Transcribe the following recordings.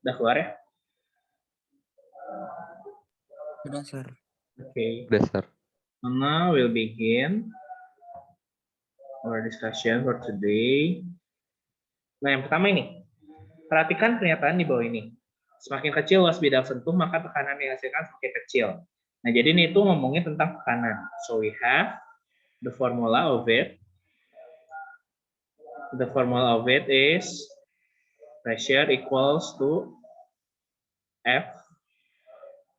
Udah keluar ya? Sudah, Sir. Okay. Udah, Sir. Now we'll begin our discussion for today. Nah, yang pertama ini. Perhatikan pernyataan di bawah ini. Semakin kecil luas bidang sentuh, maka tekanan yang dihasilkan semakin kecil. Nah, jadi ini itu ngomongin tentang tekanan. So we have the formula of it. The formula of it is pressure equals to F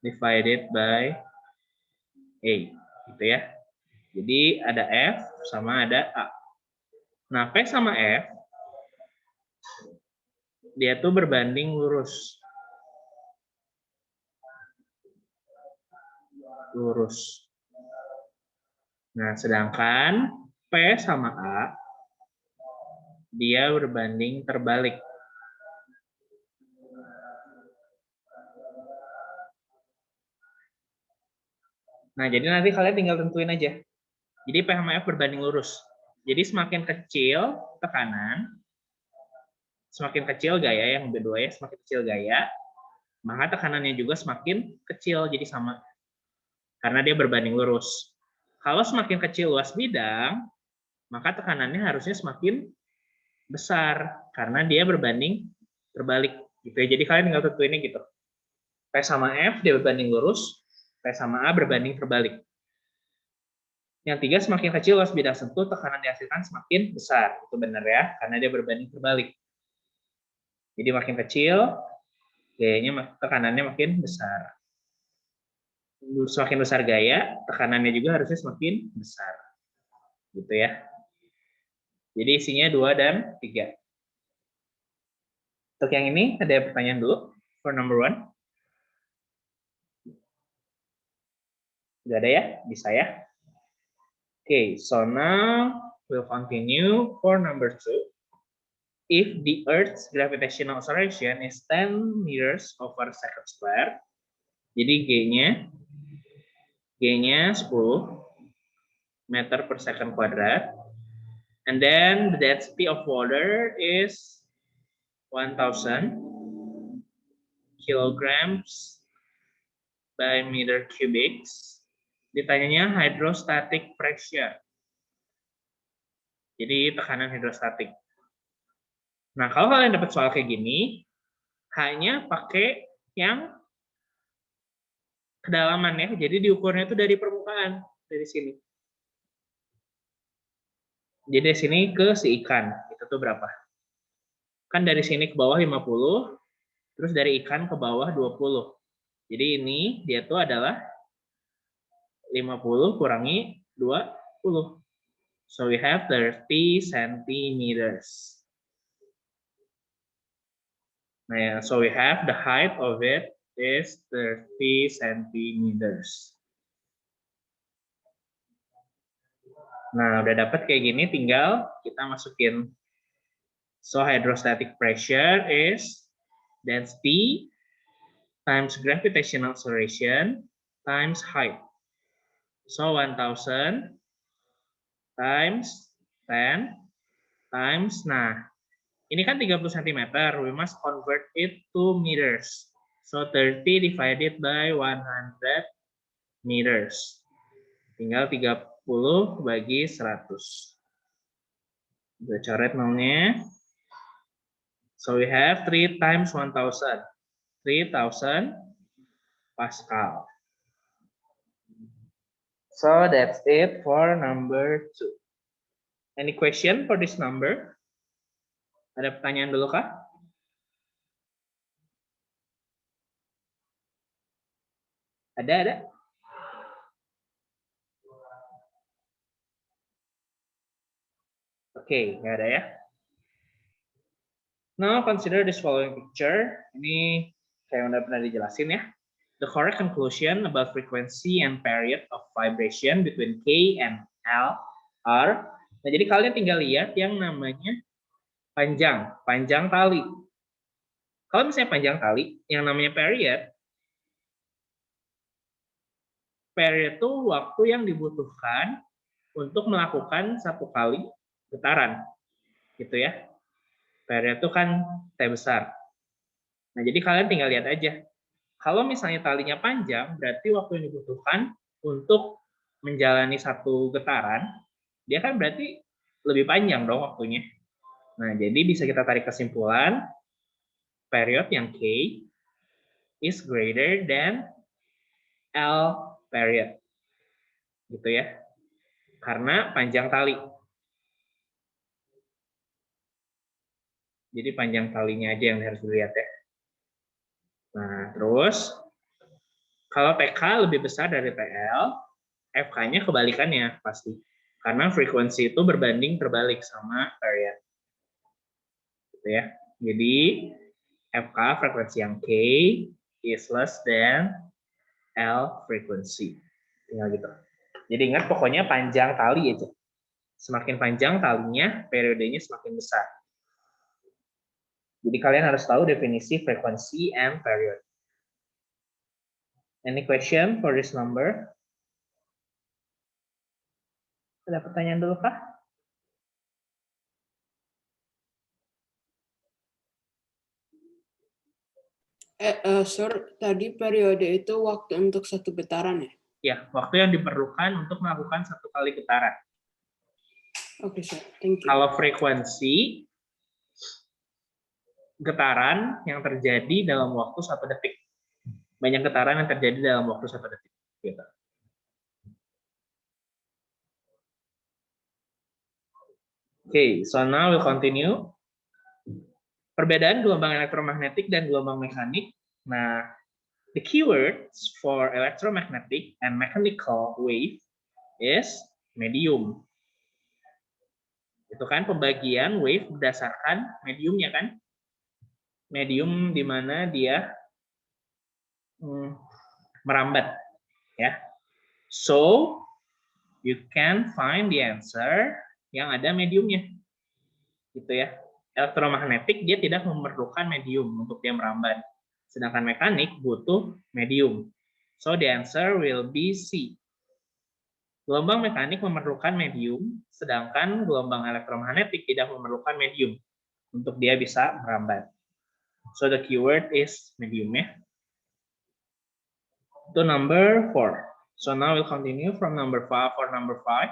divided by A. Gitu ya. Jadi ada F sama ada A. Nah, P sama F dia tuh berbanding lurus. Lurus. Nah, sedangkan P sama A dia berbanding terbalik. Nah, jadi nanti kalian tinggal tentuin aja. Jadi P sama F berbanding lurus. Jadi semakin kecil tekanan, semakin kecil gaya yang kedua ya, semakin kecil gaya, maka tekanannya juga semakin kecil, jadi sama. Karena dia berbanding lurus. Kalau semakin kecil luas bidang, maka tekanannya harusnya semakin besar karena dia berbanding terbalik gitu ya. Jadi kalian tinggal tentuinnya gitu. P sama F dia berbanding lurus, P sama A berbanding terbalik. Yang tiga, semakin kecil luas bidang sentuh, tekanan dihasilkan semakin besar. Itu benar ya, karena dia berbanding terbalik. Jadi makin kecil, gayanya tekanannya makin besar. Semakin besar gaya, tekanannya juga harusnya semakin besar. Gitu ya. Jadi isinya 2 dan 3. Untuk yang ini, ada pertanyaan dulu. For number 1. Nggak ada ya? Bisa ya? Okay, so now we'll continue for number 2. If the Earth's gravitational acceleration is 10 meters over second square, jadi G-nya 10 meter per second kuadrat, and then the density of water is 1000 kilograms by meter cubic. Ditanyanya hydrostatic pressure. Jadi tekanan hidrostatik. Nah, kalau kalian dapat soal kayak gini, hanya pakai yang kedalaman ya. Jadi diukurnya itu dari permukaan, dari sini. Jadi dari sini ke si ikan, itu tuh berapa? Kan dari sini ke bawah 50, terus dari ikan ke bawah 20. Jadi ini dia tuh adalah 50 kurangi 20. So we have 30 centimeters. Nah, so we have the height of it is 30 centimeters. Nah, udah dapat kayak gini, tinggal kita masukin. So hydrostatic pressure is density times gravitational acceleration times height. So 1000 times 10 times, nah ini kan 30 cm, we must convert it to meters. So 30 divided by 100 meters. Tinggal 30 bagi 100. Udah coret nolnya. So we have 3 times 1000. 3000 Pascal. So that's it for number 2. Any question for this number? Ada pertanyaan dulu kah? Ada? Oke, nggak ada ya. Now consider this following picture. Ini kayak udah pernah dijelasin ya. The correct conclusion about frequency and period of vibration between K and L are. Nah, jadi kalian tinggal lihat yang namanya panjang tali. Kalau misalnya panjang tali, yang namanya period itu waktu yang dibutuhkan untuk melakukan satu kali getaran, gitu ya. Period itu kan T besar. Nah, jadi kalian tinggal lihat aja. Kalau misalnya talinya panjang, berarti waktu yang dibutuhkan untuk menjalani satu getaran, dia kan berarti lebih panjang dong waktunya. Nah, jadi bisa kita tarik kesimpulan, period yang K is greater than L period. Gitu ya. Karena panjang tali. Jadi panjang talinya aja yang harus dilihat ya. Nah, terus kalau TK lebih besar dari TL, FK-nya kebalikannya pasti. Karena frekuensi itu berbanding terbalik sama period. Gitu ya. Jadi FK frekuensi yang K is less than L frekuensi. Tinggal gitu. Jadi ingat pokoknya panjang tali aja. Semakin panjang talinya, periodenya semakin besar. Jadi kalian harus tahu definisi frekuensi and period. Any question for this number? Ada pertanyaan dulu kah? Sir, tadi periode itu waktu untuk satu getaran ya? Ya, waktu yang diperlukan untuk melakukan satu kali getaran. Oke, Sir. Thank you. Kalau frekuensi getaran yang terjadi dalam waktu 1 detik. Banyak getaran yang terjadi dalam waktu 1 detik. Gitu. Okay, so now we'll continue. Perbedaan gelombang elektromagnetik dan gelombang mekanik. Nah, the keywords for electromagnetic and mechanical wave is medium. Itu kan pembagian wave berdasarkan mediumnya kan? Medium di mana dia merambat, ya. So you can find the answer yang ada mediumnya, gitu ya. Elektromagnetik dia tidak memerlukan medium untuk dia merambat, sedangkan mekanik butuh medium. So the answer will be C. Gelombang mekanik memerlukan medium, sedangkan gelombang elektromagnetik tidak memerlukan medium untuk dia bisa merambat. So the keyword is medium ya. To number 4. So now we'll continue from number 5 for number 5.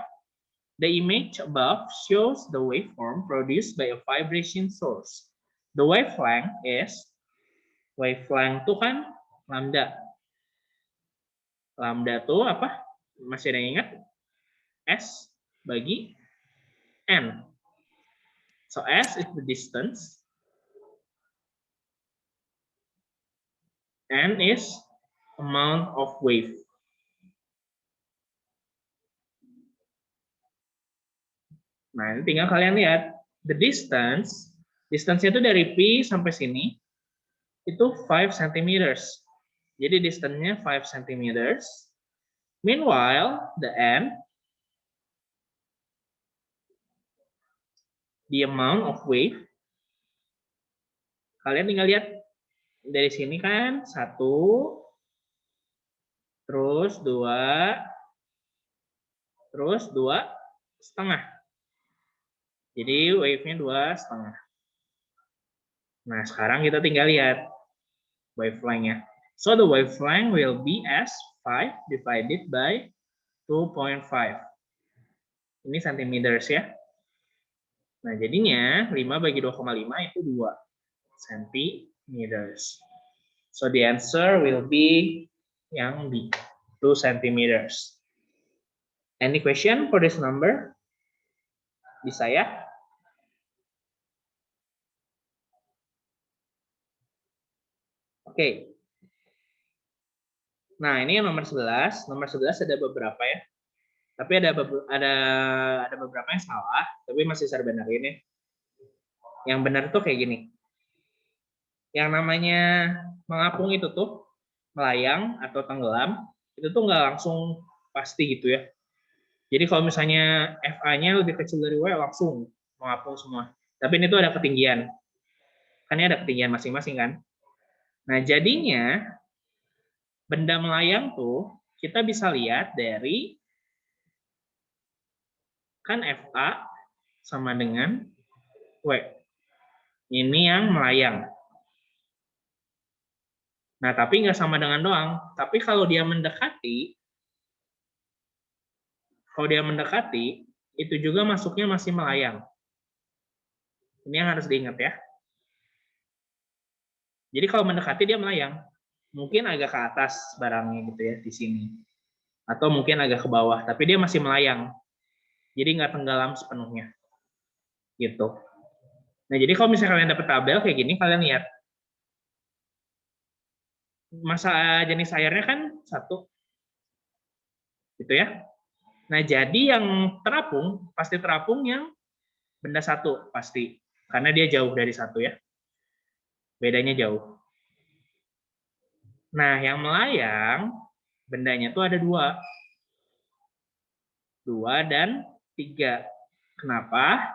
The image above shows the waveform produced by a vibration source. The wavelength is, wavelength itu kan lambda. Lambda itu apa? Masih ada yang ingat? S bagi N. So S is the distance. N is amount of wave. Nah, ini tinggal kalian lihat. The distance, distance-nya itu dari P sampai sini, itu 5 cm. Jadi distance-nya 5 cm. Meanwhile, the N, the amount of wave, kalian tinggal lihat. Dari sini kan 1, terus 2, terus 2,5. Jadi wave-nya 2,5. Nah, sekarang kita tinggal lihat wavelength-nya. So the wavelength will be as 5 divided by 2.5. Ini centimeters ya. Nah, jadinya 5 bagi 2,5 itu 2 centimeters. So the answer will be yang B, 2 centimeters. Any question for this number? Bisa ya? Oke. Nah, ini yang nomor 11. Nomor 11 ada beberapa ya. Tapi ada beberapa yang salah, tapi masih saya benerin ya. Yang benar tuh kayak gini. Yang namanya mengapung itu tuh, melayang atau tenggelam, itu tuh nggak langsung pasti gitu ya. Jadi kalau misalnya FA-nya lebih kecil dari W, langsung mengapung semua. Tapi ini tuh ada ketinggian. Kan ini ada ketinggian masing-masing kan. Nah, jadinya benda melayang tuh kita bisa lihat dari kan FA sama dengan W. Ini yang melayang. Nah, tapi nggak sama dengan doang. Tapi kalau dia mendekati, itu juga masuknya masih melayang. Ini yang harus diingat ya. Jadi kalau mendekati dia melayang. Mungkin agak ke atas barangnya gitu ya, di sini. Atau mungkin agak ke bawah, tapi dia masih melayang. Jadi nggak tenggelam sepenuhnya. Gitu. Nah, jadi kalau misalnya kalian dapat tabel kayak gini, kalian lihat. Masa jenis airnya kan 1. Gitu ya. Nah, jadi yang terapung, pasti terapung yang benda 1, pasti. Karena dia jauh dari 1 ya. Bedanya jauh. Nah, yang melayang, bendanya tuh ada 2. 2 dan 3. Kenapa?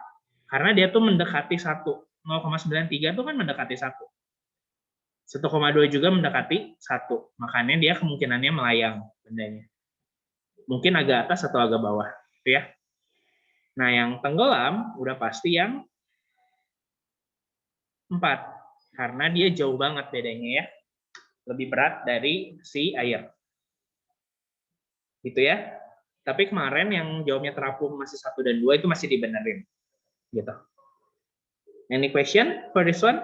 Karena dia tuh mendekati 1. 0,93 itu kan mendekati 1. 1,2 juga mendekati 1. Makanya dia kemungkinannya melayang bendanya. Mungkin agak atas atau agak bawah. Gitu ya. Nah, yang tenggelam udah pasti yang 4. Karena dia jauh banget bedanya ya. Lebih berat dari si air. Gitu ya. Tapi kemarin yang jawabnya terapung masih 1 dan 2 itu masih dibenerin. Gitu. Any question for this one?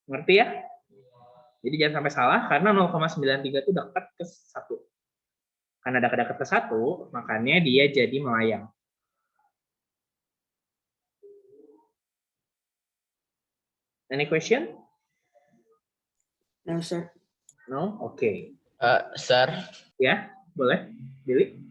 Ngerti ya? Jadi jangan sampai salah karena 0,93 itu dekat ke 1. Karena dekat-dekat ke 1, makanya dia jadi melayang. Any question? No, sir. No? Oke. Sir, Ya, boleh. Billy?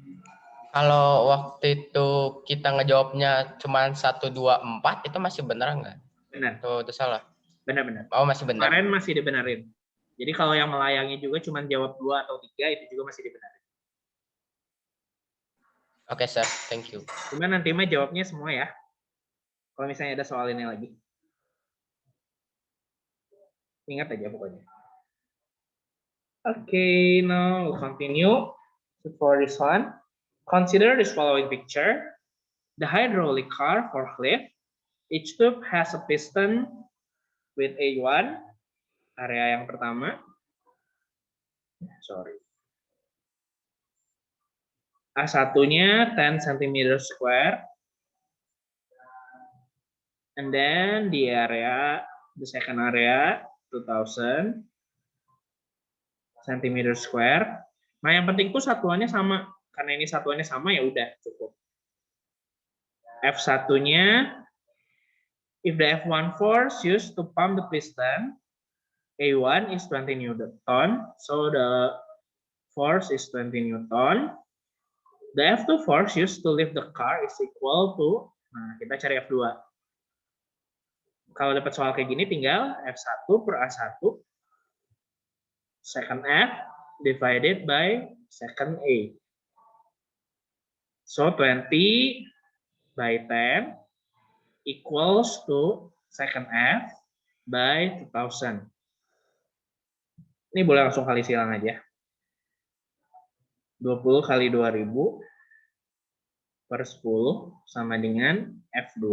kalau waktu itu kita ngejawabnya cuma 1, 2, 4, itu masih benar nggak? Benar. Itu salah? Benar-benar. Oh, masih benar. Kemarin masih dibenerin. Jadi kalau yang melayangnya juga cuma jawab 2 atau 3, itu juga masih dibenerin. Oke, sir. Thank you. Cuma nanti mah jawabnya semua ya. Kalau misalnya ada soal ini lagi. Ingat aja pokoknya. Okay, now we'll continue. For this one, consider this following picture. The hydraulic car forklift. Each tube has a piston with A1, area yang pertama. Sorry. A1-nya 10 cm square. And then the second area 2000 cm square. Nah, yang penting itu satuannya sama. Karena ini satuannya sama ya udah cukup. F1-nya, if the F1 force used to pump the piston, A1 is 20 Newton, so the force is 20 Newton. The F2 force used to lift the car is equal to, nah kita cari F2. Kalau dapat soal kayak gini tinggal F1 per A1 second F divided by second A. So 20 by 10 equals to second F by 2000. Ini boleh langsung kali silang aja. 20 kali 2000 per 10 sama dengan F2.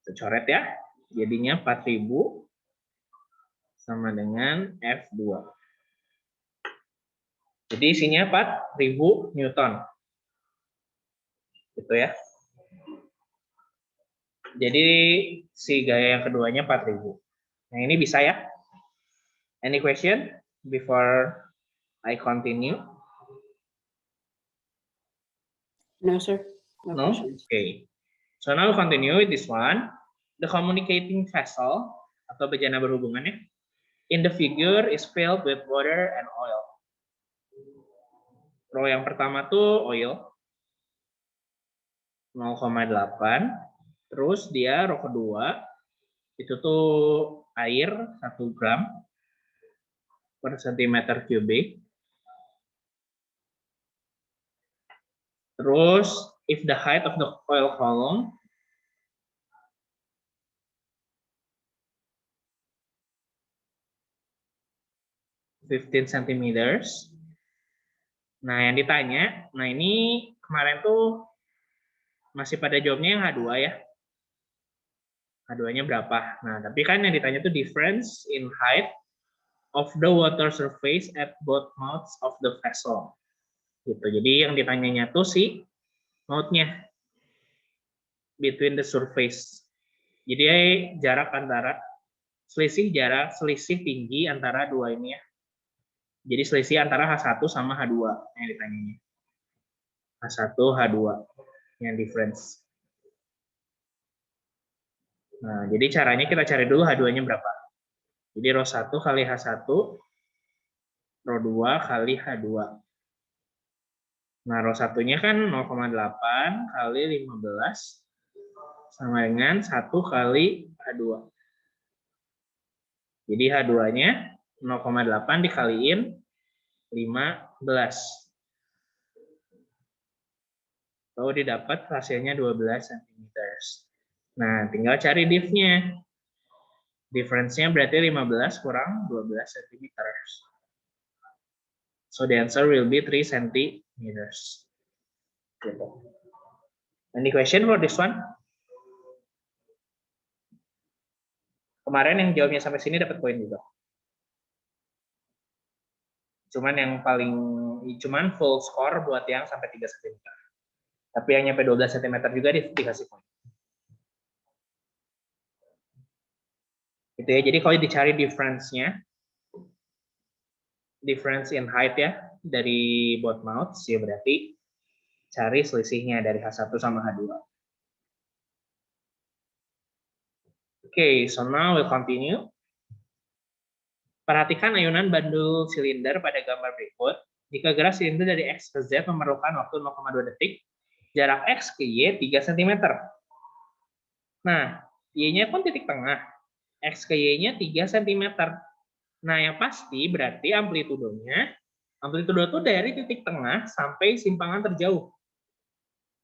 Kita coret ya. Jadinya 4000 sama dengan F2. Jadi isinya 4000 Newton. Gitu ya. Jadi si gaya yang keduanya 4000. Nah, ini bisa ya. Any question before I continue? No, sir. No? questions. Okay. So now we continue with this one. The communicating vessel atau bejana berhubungan ya. In the figure is filled with water and oil. Row yang pertama tuh oil 0,8. Terus dia row kedua itu tuh air 1 gram per centimeter kubik. Terus if the height of the oil column (15 centimeters). Nah, yang ditanya, nah ini kemarin tuh masih pada jawabnya yang H2 ya. H2-nya berapa. Nah, tapi kan yang ditanya itu difference in height of the water surface at both mouths of the vessel. Gitu. Jadi yang ditanyanya tuh si mouth-nya between the surface. Jadi jarak antara selisih tinggi antara dua ini ya. Jadi selisih antara H1 sama H2 yang ditanyanya. H1, H2 yang difference. Nah, jadi caranya kita cari dulu H2-nya berapa. Jadi rho 1 kali H1, rho 2 kali H2. Nah, rho 1-nya kan 0,8 kali 15 sama dengan 1 kali H2. Jadi H2-nya 0,8 dikaliin 15. Lalu didapat hasilnya 12 cm. Nah, tinggal cari diff-nya. Difference-nya berarti 15 kurang 12 cm. So the answer will be 3 cm. Gitu. Any question for this one? Kemarin yang jawabnya sampai sini dapat poin juga. Cuman full score buat yang sampai 3 cm. Tapi yang nyampe 12 cm juga dikasih poin. Gitu ya. Jadi kalau dicari difference-nya, difference in height ya, dari both mouths, ya berarti cari selisihnya dari H1 sama H2. Oke, so now we'll continue. Perhatikan ayunan bandul silinder pada gambar berikut. Jika gerak silinder dari X ke Z memerlukan waktu 0,2 detik, jarak X ke Y 3 cm. Nah, Y-nya pun titik tengah. X ke Y-nya 3 cm. Nah, yang pasti berarti amplitudo itu dari titik tengah sampai simpangan terjauh.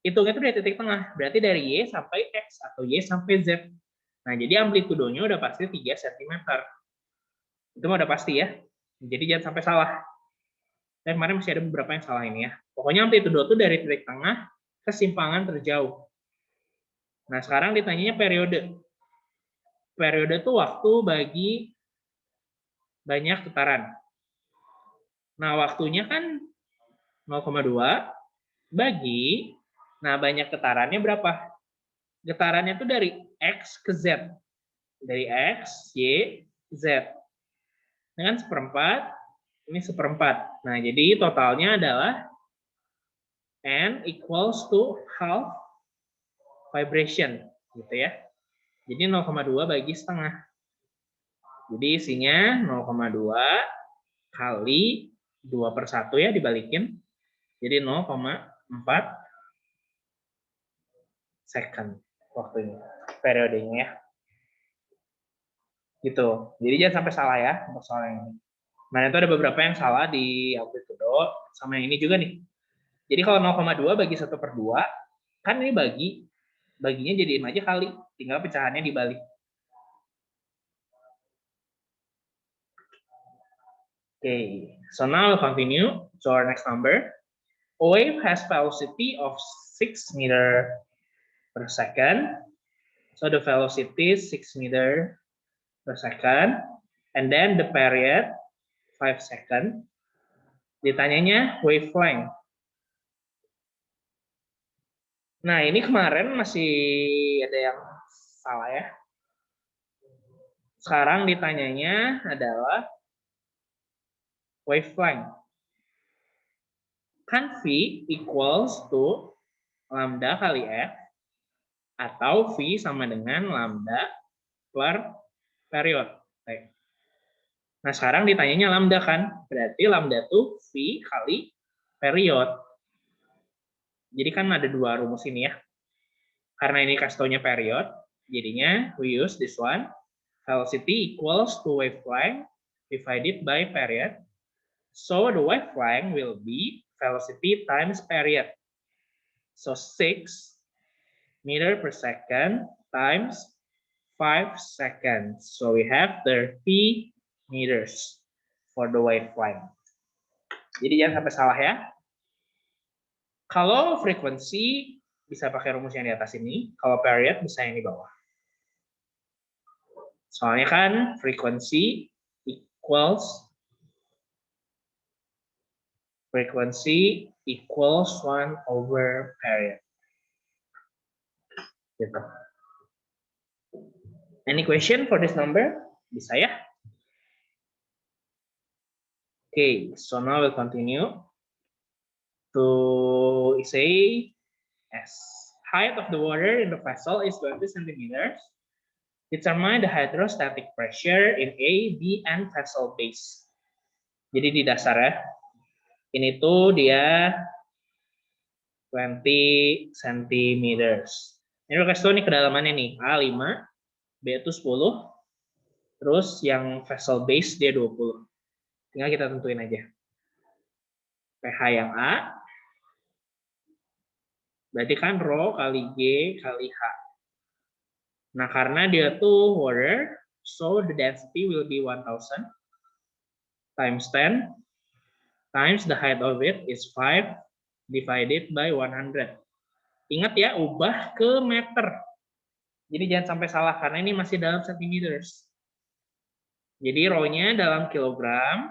Hitungnya itu dari titik tengah, berarti dari Y sampai X atau Y sampai Z. Nah, jadi amplitudonya udah pasti 3 cm. Itu mah udah pasti ya. Jadi jangan sampai salah. Dan kemarin masih ada beberapa yang salah ini ya. Pokoknya amplitudo itu dari titik tengah ke simpangan terjauh. Nah, sekarang ditanyanya periode. Periode itu waktu bagi banyak getaran. Nah, waktunya kan 0,2 bagi, nah banyak getarannya berapa? Getarannya itu dari X ke Z. Dari X, Y, Z. Dengan seperempat, ini seperempat. Nah, jadi totalnya adalah N equals to half vibration. Gitu ya. Jadi 0,2 bagi setengah. Jadi isinya 0,2 kali 2/1 ya dibalikin. Jadi 0,4 second waktunya, periodenya ya. Gitu. Jadi jangan sampai salah ya untuk soal yang ini. Nah, itu ada beberapa yang salah di amplitudo sama yang ini juga nih. Jadi kalau 0,2 bagi 1/2, kan ini baginya jadiin aja kali, tinggal pecahannya dibalik. Okay, so now we'll continue to our next number. A wave has velocity of 6 meter per second. So the velocity is 6 meter per second. And then the period 5 second. Ditanyanya wavelength. Nah, ini kemarin masih ada yang salah ya. Sekarang ditanyanya adalah wavelength. Kan V equals to lambda kali F, atau V sama dengan lambda per period. Nah, sekarang ditanyanya lambda kan, berarti lambda itu V kali period. Jadi kan ada dua rumus ini ya. Karena ini kasih taunya period, jadinya we use this one. Velocity equals to wavelength divided by period. So the wavelength will be velocity times period. So 6 meter per second times 5 seconds. So we have 30 meters for the wavelength. Jadi jangan sampai salah ya. Kalau frekuensi bisa pakai rumus yang di atas ini, kalau period bisa yang di bawah. Soalnya kan frequency equals 1/period. Gitu. Any question for this number? Bisa ya? Okay, so now we'll continue to say as height of the water in the vessel is 20 centimeters. Determine the hydrostatic pressure in A, B, and vessel base. Jadi di dasar ya, ini tuh dia 20 centimeters. Ini udah kasih tau nih kedalamannya nih, A 5, B itu 10, terus yang vessel base dia 20. Tinggal kita tentuin aja. pH yang A, berarti kan rho kali G kali H. Nah, karena dia tuh water, so the density will be 1000 times 10 times the height of it is 5 divided by 100. Ingat ya, ubah ke meter. Jadi jangan sampai salah, karena ini masih dalam centimeters. Jadi rho-nya dalam kilogram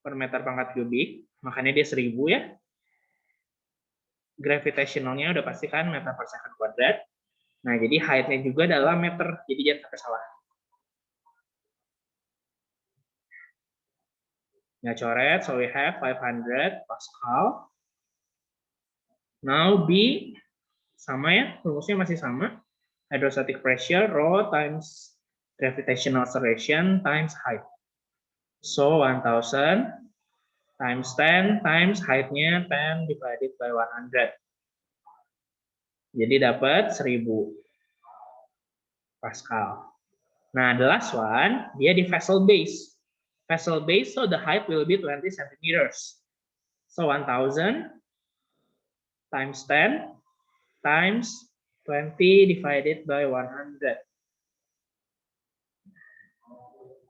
per meter pangkat kubik, makanya dia 1000 ya. Gravitational-nya udah pasti kan meter per second kuadrat. Nah, jadi height-nya juga dalam meter, jadi jangan sampai salah. Nggak coret, so we have 500 Pascal. Now B, sama ya, rumusnya masih sama. Hydrostatic pressure, rho times gravitational acceleration times height. So 1000 times 10 times height-nya 10 divided by 100. Jadi dapat 1000 Pascal. Nah, the last one, dia di vessel base. Vessel base, so the height will be 20 centimeters. So 1000 times 10 times 20 divided by 100.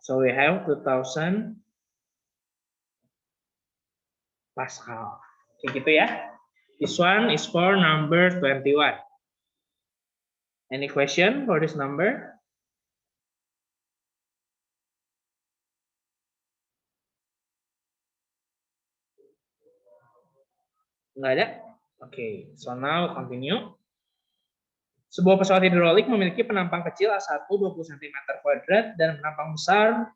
So we have 2000 Pascal. Kayak gitu ya. This one is for number 21. Any question for this number? Nggak ada? Oke, so now continue. Sebuah pesawat hidrolik memiliki penampang kecil A1 20 cm kuadrat dan penampang besar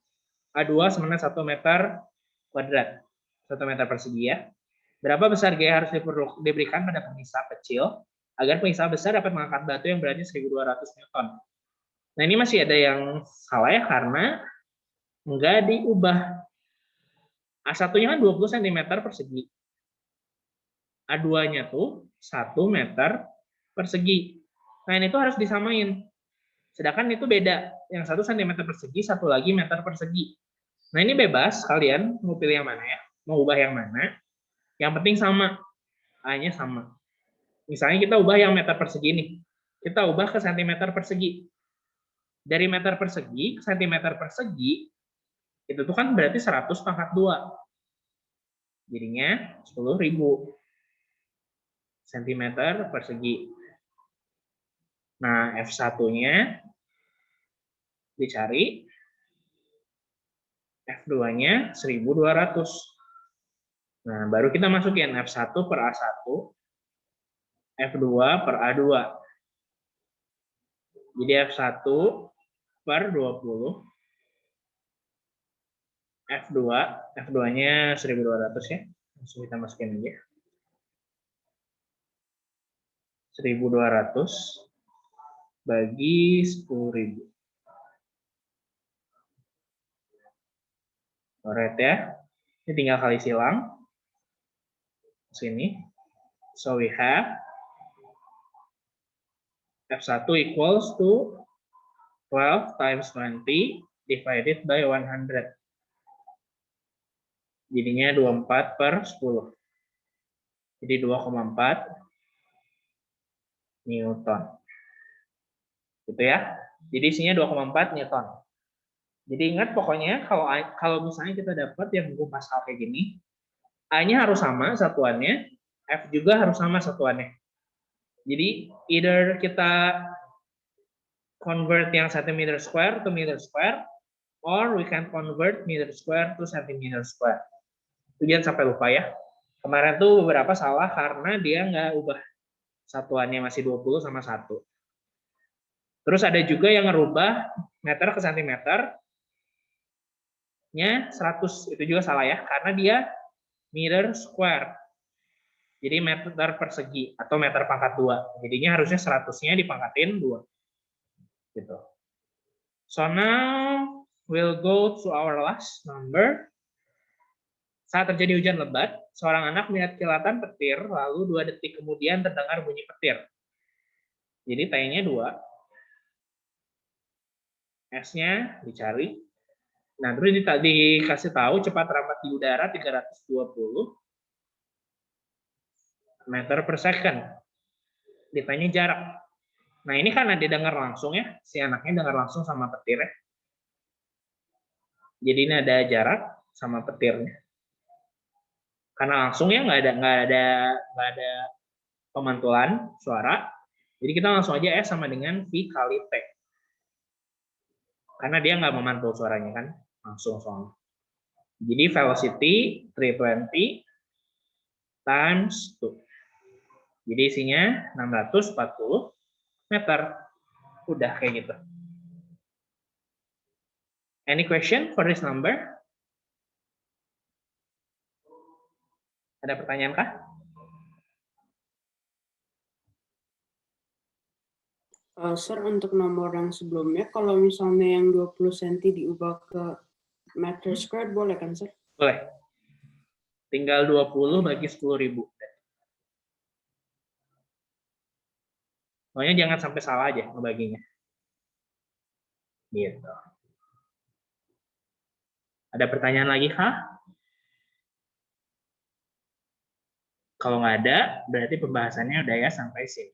A2 sebenarnya 1 meter kuadrat. 1 meter persegi ya. Berapa besar gaya harus diberikan pada pengisap kecil agar pengisap besar dapat mengangkat batu yang beratnya 1200 Newton. Nah, ini masih ada yang salah ya, karena nggak diubah. A1-nya kan 20 cm persegi. A2-nya tuh 1 meter persegi. Nah, ini tuh harus disamain. Sedangkan itu beda. Yang 1 cm persegi, satu lagi meter persegi. Nah, ini bebas. Kalian mau pilih yang mana ya? Mau ubah yang mana? Yang penting sama. A-nya sama. Misalnya kita ubah yang meter persegi nih. Kita ubah ke centimeter persegi. Dari meter persegi ke centimeter persegi, itu tuh kan berarti 100 pangkat 2. Jadinya 10.000 centimeter persegi. Nah, F1-nya dicari, F2-nya 1200. Nah, baru kita masukin F1 per A1, F2 per A2. Jadi F1 per 20, F2-nya 1200 ya. Langsung kita masukin aja. 1200 bagi 10.000. Alright ya. Ini tinggal kali silang. Sini. So we have F1 equals to 12 times 20 divided by 100. Jadinya 24 per 10. Jadi 2,4 Newton. Gitu ya. Jadi isinya 2,4 Newton. Jadi ingat pokoknya kalau misalnya kita dapat yang hukum Pascal kayak gini, A-nya harus sama satuannya, F juga harus sama satuannya. Jadi either kita convert yang centimeter square to meter square, or we can convert meter square to centimeter square. Itu jangan sampai lupa ya. Kemarin tuh beberapa salah karena dia nggak ubah satuannya, masih 20 sama 1. Terus ada juga yang ngerubah meter ke sentimeter nya 100, itu juga salah ya, karena dia meter square. Jadi meter persegi atau meter pangkat 2. Jadinya harusnya 100-nya dipangkatin 2. Gitu. So now we'll go to our last number. Saat terjadi hujan lebat, seorang anak melihat kilatan petir, lalu 2 detik kemudian terdengar bunyi petir. Jadi T-nya 2. S-nya dicari. Nah, terus dikasih tahu cepat rambat di udara 320 meter per second. Ditanya jarak. Nah, ini karena dia dengar langsung ya, si anaknya dengar langsung sama petir ya. Jadi ini ada jarak sama petirnya. Karena langsung ya, nggak ada pemantulan suara. Jadi kita langsung aja S sama dengan V kali T. Karena dia nggak memantul suaranya kan, langsung soalnya. Jadi velocity 320 times 2. Jadi isinya 640 meter. Udah kayak gitu. Any question for this number? Ada pertanyaan kah? Sir, untuk nomor yang sebelumnya, kalau misalnya yang 20 cm diubah ke meter square, boleh kan, Sir? Boleh. Tinggal 20 bagi 10.000. Pokoknya jangan sampai salah aja ngebaginya. Gitu. Ada pertanyaan lagi kah? Kalau nggak ada, berarti pembahasannya udah ya sampai sini.